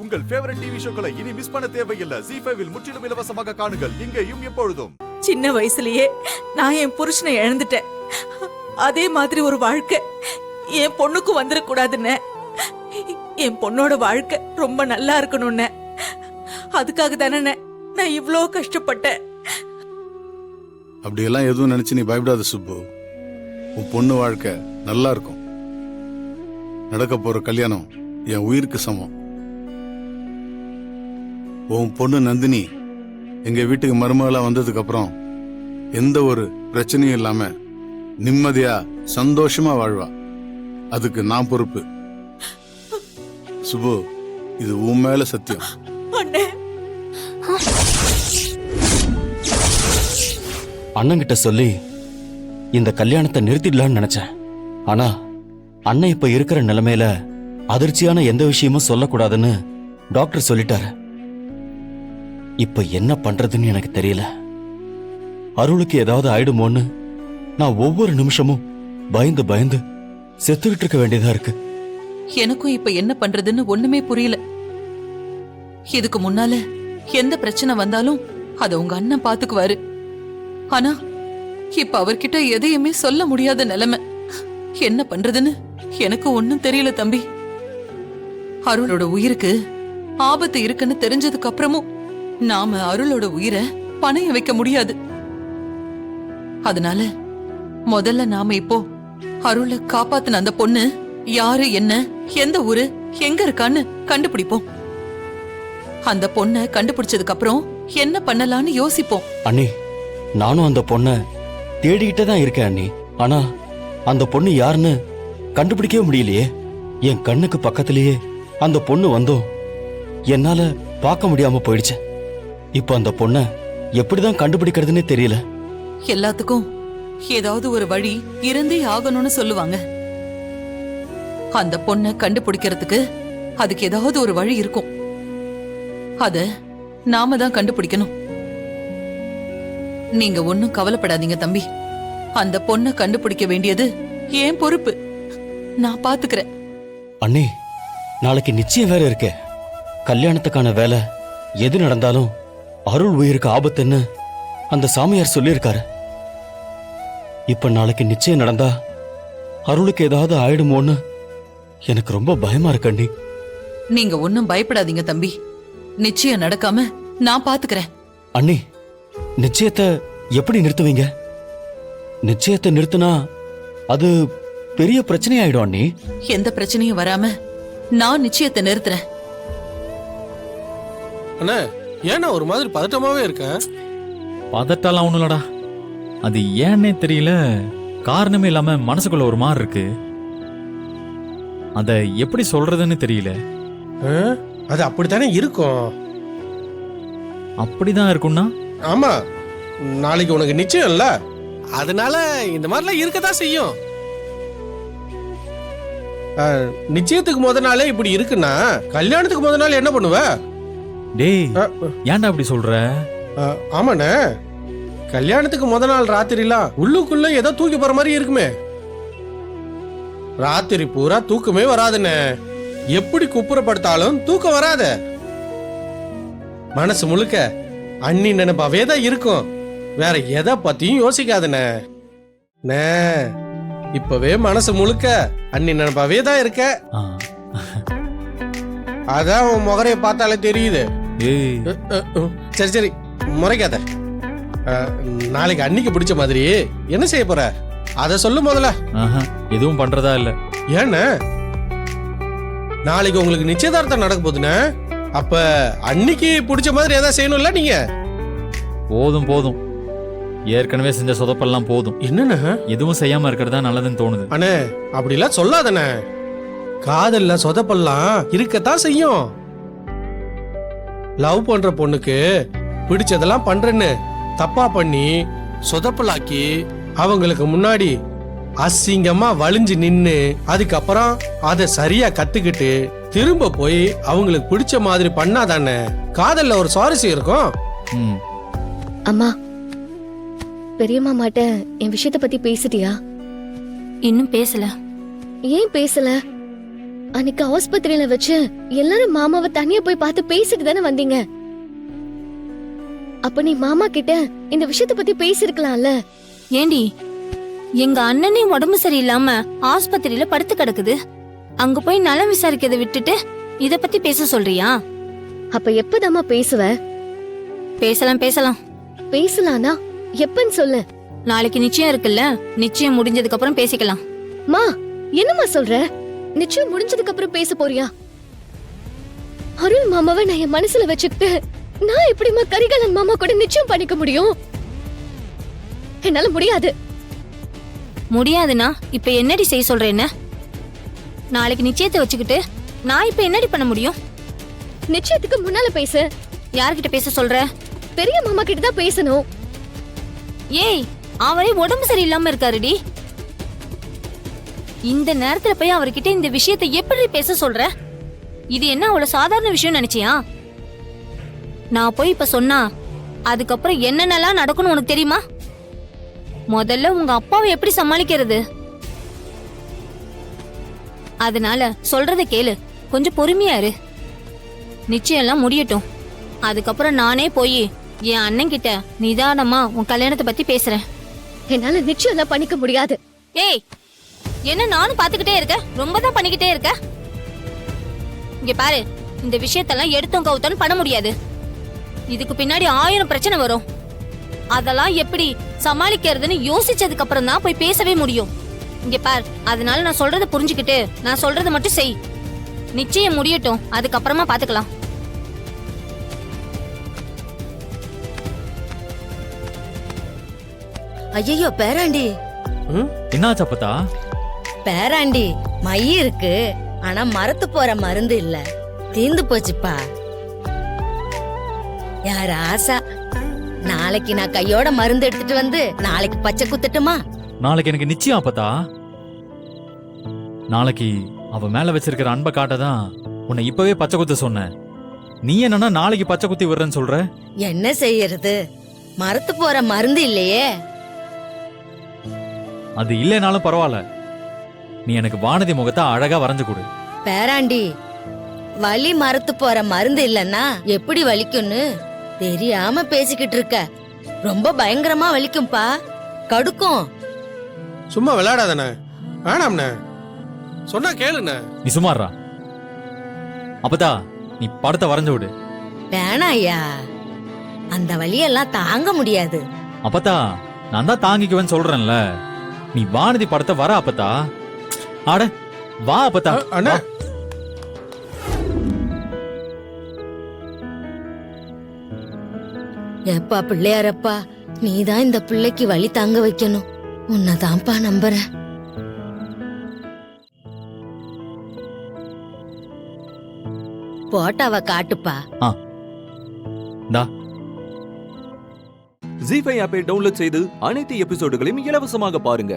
உங்கள் favourite TV ஷோக்களை இனி miss பண்ண தேவையில்லை. ZEE5 இல் முற்றிலும் இலவசமாக காணுங்கள். இங்கேயும் எப்பொழுதும். சின்ன வயசுலயே நான் என் புருஷனை இழந்துட்டேன். அதே மாதிரி ஒரு வாழ்க்கை என் பொண்ணுக்கு வந்துடக்கூடாதுன்னு, என் பொண்ணோட வாழ்க்கை ரொம்ப நல்லா இருக்கணும்னு, அதுக்காக தானே நான் இவ்ளோ கஷ்டப்பட்டேன். அப்படியெல்லாம் எதுவும் நினைச்சு நீ பயப்படாத சுப்பு. உன் பொண்ணு வாழ்க்கை நல்லா இருக்கும். நடக்க போற கல்யாணம் என் உயிருக்கு சமம். உன் பொண்ணு நந்தினி எங்க வீட்டுக்கு மருமகளா வந்ததுக்கு அப்புறம் எந்த ஒரு பிரச்சனையும் இல்லாம நிம்மதியா சந்தோஷமா வாழ்வா. அதுக்கு நான் பொறுப்பு. சுப்பு, இது உன் மேல சத்தியம். அண்ணங்கிட்ட சொல்லி இந்த கல்யாணத்தை நிறுத்திடலான்னு நினைச்சேன். ஆனா அண்ணன் இப்ப இருக்கிற நிலைமையில அதிர்ச்சியான எந்த விஷயமும் சொல்லக்கூடாதுன்னு டாக்டர் சொல்லிட்டாரு. இப்ப என்ன பண்றதுன்னு எனக்கு தெரியல. அருளுக்கு ஏதாவது ஆயிடுமோன்னு நான் ஒவ்வொரு நிமிஷமும் பயந்து பயந்து செத்துக்கிட்டு இருக்க வேண்டியதா இருக்கு. எனக்கும் இப்ப என்ன பண்றதுன்னு ஒண்ணுமே புரியல. இதுக்கு முன்னால எந்த பிரச்சனை வந்தாலும் அத உங்க அண்ணன் பாத்துக்குவாரு. ஆனா இப்ப அவர்கிட்ட எதையுமே சொல்ல முடியாத நிலைமை. என்ன பண்றதுன்னு எனக்கு ஒண்ணும் தெரியல தம்பி. அருளோட உயிருக்கு ஆபத்து இருக்குன்னு தெரிஞ்சதுக்கு அப்புறமும் நாம அருளோட உயிரை பணைய வைக்க முடியாது. அதனால முதல்ல நாம இப்போ அருளை காப்பாத்தின அந்த பொண்ணு யாரு, என்ன, எந்த ஊரு, எங்க இருக்கான்னு கண்டுபிடிப்போம். அந்த பொண்ணை கண்டுபிடிச்சதுக்கு அப்புறம் என்ன பண்ணலாம்னு யோசிப்போம். அண்ணி, நானும் அந்த பொண்ண தேடிக்கிட்டே தான் இருக்கேன் அண்ணி. ஆனா அந்த பொண்ணு யாருன்னு கண்டுபிடிக்கவே முடியலையே. என் கண்ணுக்கு பக்கத்திலேயே அந்த பொண்ணு வந்தோம் என்னால பார்க்க முடியாம போயிடுச்சு. இப்ப அந்த பொண்ண எப்படிதான் கண்டுபிடிக்கிறதுன்னே தெரியல. எல்லாத்துக்கும் ஏதாவது ஒரு வழி இருந்தே ஆகணும்னு சொல்லுவாங்க. அந்த பொண்ணை கண்டுபிடிக்கிறதுக்கு அதுக்கு ஏதாவது ஒரு வழி இருக்கும். அத நாம தான் கண்டுபிடிக்கணும். நீங்க ஒன்னும் கவலைப்படாதீங்க தம்பி. அந்த பொண்ணை கண்டுபிடிக்க வேண்டியது ஏன் பொறுப்பு. நான் பாத்துக்கிறேன். அண்ணி, நாளைக்கு நிச்சயம் வேற இருக்கே. கல்யாணத்துக்கான வேலை எது நடந்தாலும் அருள் உயிருக்கு ஆபத்துன்னு அந்த சாமியார் சொல்லியிருக்காரு. இப்ப நாளைக்கு நிச்சயம் நடந்தா அருளுக்கு ஏதாவது ஆயிடுமோன்னு எனக்கு ரொம்ப பயமா இருக்கு அண்ணி. நீங்க ஒன்னும் பயப்படாதீங்க தம்பி. நிச்சயம் நடக்காம நான் பாத்துக்கிறேன். அண்ணி, நிச்சயத்தை எப்படி நிறுத்துவீங்க? நிச்சயத்தை நிறுத்தினா அது பெரிய பிரச்சனையாயிடும் அண்ணி. எந்த பிரச்சனையும் வராம நான் நிச்சயத்தை நிறுத்துறேன். அண்ணா, ஏன்னா ஒரு மாதிரி பதட்டமாவே இருக்கேன். பதட்டெல்லாம் ஒண்ணும் இல்லடா. அது ஏன்னே தெரியல, காரணமே இல்லாம மனசுக்குள்ள ஒரு மாதிரி இருக்கு. அத எப்படி சொல்றதுன்னு தெரியல. அது அப்படித்தானே இருக்கும். அப்படிதான் இருக்கும்னா? ஆமா, நாளைக்கு உனக்கு நிச்சயம் இல்ல, அதனால இந்த மாதிரிலாம் இருக்கதான் செய்யும். நிச்சயத்துக்கு முத நாளே இப்படி இருக்குன்னா கல்யாணத்துக்கு முத நாள் என்ன பண்ணுவ? டேய், ஏன்டா அப்படி சொல்ற? ஆமாண்ணே, கல்யாணத்துக்கு முத நாள் ராத்திரிலாம் உள்ளுக்குள்ள ஏதோ தூக்கி போற மாதிரி இருக்குமே. ராத்திரி பூரா தூக்கமே வராதுண்ணே. எப்படி குப்புறப்படுத்தாலும் தூக்கம் வராத. மனசு முழுக்க அண்ணி நினைப்பாவே தான் இருக்கும். வேற எதை பத்தியும் யோசிக்காதுண்ணே. இப்பவே மனசு முழுக்க அண்ணி நினைப்பாவே தான் இருக்க. அதான் உன் முகரைய பார்த்தாலே தெரியுது. சரி சரி, முறைக்காத. நாளைக்கு அன்னிக்கு பிடிச்ச மாதிரி என்ன செய்ய போற அத சொல்லு முதல்ல. எதுவும் பண்றதா இல்ல. ஏன்னா நாளைக்கு உங்களுக்கு நிச்சயதார்த்தம் நடக்க போகுதுன்னா அப்ப அன்னிக்கு பிடிச்ச மாதிரி ஏதாவது செய்யணும்ல நீங்க. போதும் போதும், ஏற்கனவே செஞ்ச சொதப்பெல்லாம் போதும். என்னன்னா எதுவும் செய்யாம இருக்கிறதா நல்லதுன்னு தோணுது. அண்ணே, அப்படிலாம் சொல்லாதண்ணே. காதல்ல சொதப்பெல்லாம் இருக்கத்தான் செய்யும். லவ் பண்ற பொண்ணுக்கு பிடிச்சதெல்லாம் பண்றேன்னு தப்பா பண்ணி சொதப்பலாக்கி அவங்களுக்கு முன்னாடி அசிங்கமா வலிஞ்சு நின்னு அதுக்கப்புறம் அதை சரியா கத்துக்கிட்டு திரும்ப போய் அவங்களுக்கு பிடிச்ச மாதிரி பண்ணாதானே காதல்ல ஒரு சுவாரஸ்யம் இருக்கும். அம்மா, பெரியம்மா மாட்ட என் விஷயத்த பத்தி பேசிட்டியா? இன்னும் பேசல. ஏன் பேசல? அன்னைக்கு ஆஸ்பத்திரியில வச்சு எல்லாரும் மாமாவை தனியா போய் பார்த்து பேசிட்டு தானே வந்தீங்க. அப்ப நீ மாமா கிட்ட இந்த விஷயத்த பத்தி பேசிருக்கலாம்ல. ஏண்டி எங்க அண்ணனே உடம்பு சரியில்லாம ஆஸ்பத்திரியில படுத்து கிடக்குது. அங்க போய் நலம் விசாரிக்கிறத விட்டுட்டு இத பத்தி பேச சொல்றியா? அப்ப எப்பதாம்மா பேசுவ? பேசலாம் பேசலாம். பேசலானா எப்பன்னு சொல்லு. நாளைக்கு நிச்சயம் இருக்குல்ல, நிச்சயம் முடிஞ்சதுக்கு அப்புறம் பேசிக்கலாம். மா என்னம்மா சொல்ற? நிச்சயம் முடிஞ்சதுக்கு அப்புறம் பேச போறியா? அருள் மாமாவை நான் என் மனசுல வச்சுக்கிட்டு நான் எப்படிமா கரிகாலன் மாமா கூட நிச்சயம் பண்ணிக்க முடியும்? என்னால முடியாது. முடியாதுன்னா இப்ப என்னடி செய்ய சொல்றேன்னு? நாளைக்கு நிச்சயத்தை வச்சுக்கிட்டு நான் இப்ப என்னடி பண்ண முடியும்? நிச்சயத்துக்கு முன்னால பேசு. யார்கிட்ட பேச சொல்ற? பெரிய மாமா கிட்ட தான் பேசணும். ஏய், அவரே உடம்பு சரியில்லாம இருக்காருடி. இந்த நேரத்துல போய் அவர்கிட்ட இந்த விஷயத்தை எப்படி பேச சொல்ற? இது என்ன அவ்வளவு சாதாரண விஷயம் நினைச்சியா? நான் போய் இப்ப சொன்னா அதுக்கப்புறம் என்னென்னலாம் நடக்கும்னு உனக்கு தெரியுமா? முதல்ல உங்க அப்பாவை எப்படி சமாளிக்கிறது? அதனால சொல்றத கேளு, கொஞ்சம் பொறுமையா இரு. நிச்சயம் எல்லாம் முடியட்டும். அதுக்கப்புறம் நானே போய் என் அண்ணன் கிட்ட நிதானமா உன் கல்யாணத்தை பத்தி பேசுறேன். என்னால நிச்சயம் எல்லாம் பண்ணிக்க முடியாது. ஏய், என்ன நானும் பாத்துக்கிட்டே இருக்க? ரொம்ப தான் பண்ணிக்கிட்டே இருக்க. இங்க பாரு, இந்த விஷயத்தெல்லாம் எடுத்தோம் கவுத்தோன்னு பண்ண முடியாது. இதுக்கு பின்னாடி 1000 பிரச்சனை வரும். அதெல்லாம் எப்படி சமாளிக்கிறதுன்னு யோசிச்சதுக்கு அப்புறம் தான் போய் பேசவே முடியும். இங்க பார், அதனால நான் சொல்றத புரிஞ்சுக்கிட்டு நான் சொல்றத மட்டும் செய். நிச்சயம் முடியட்டும், அதுக்கப்புறமா பாத்துக்கலாம். ஐயோ பேராண்டி, என்னாச்சு அப்பத்தா? பேராண்டி மை இருக்கு, ஆனா மரத்து போற மருந்து இல்ல, தீந்து போச்சுப்பா. யார் ஆசா, நாளைக்கு நான் கையோட மருந்து எடுத்துட்டு வந்து நாளைக்கு பச்சை குத்துட்டுமா? நாளைக்கு எனக்கு நிச்சயம் அப்பத்தா. நாளைக்கு அவ மேல வச்சிருக்கிற அன்பை காட்டதான் உன்னை இப்பவே பச்சை குத்த சொன்னேன். நீ என்னன்னா நாளைக்கு பச்சை குத்தி விடுறேன்னு சொல்ற? என்ன செய்யறது, மரத்து போற மருந்து இல்லையே. அது இல்லைனாலும் பரவாயில்ல, நீ எனக்கு வானதி முகத்தை அழகா வரைஞ்சு கொடு. பேராண்டி, வலி மரத்து போற மருந்து இல்லன்னா எப்படி வலிக்கும்னு தெரியாம பேசிக்கிட்டு இருக்க. ரொம்ப பயங்கரமா வலிக்கும்பா, கடுக்கும். சும்மா விளையாடாதானே, வேணாம்ண்ணே, சொன்னா கேளுண்ணே. நீ சுமாரா அப்பதா, நீ படத்தை வரைஞ்சு விடு. வேணாம் ஐயா, அந்த வலியெல்லாம் தாங்க முடியாது. அப்பத்தா, நான் தான் தாங்கிக்குவேன்னு சொல்றேன்ல. நீ வானதி படத்தை வர அப்பத்தா. ஆட வா அப்பத்தா. அண்ணா, ஏப்பா பிள்ளையாரப்பா, நீதான் இந்த பிள்ளைக்கு வலி தாங்க வைக்கணும். உன்னதான்ப்பா நம்புறேன். போட்டாவ காட்டுப்பா. ஜி5 ஆப்பை டவுன்லோட் செய்து அனைத்து எபிசோடுகளையும் இலவசமாக பாருங்க.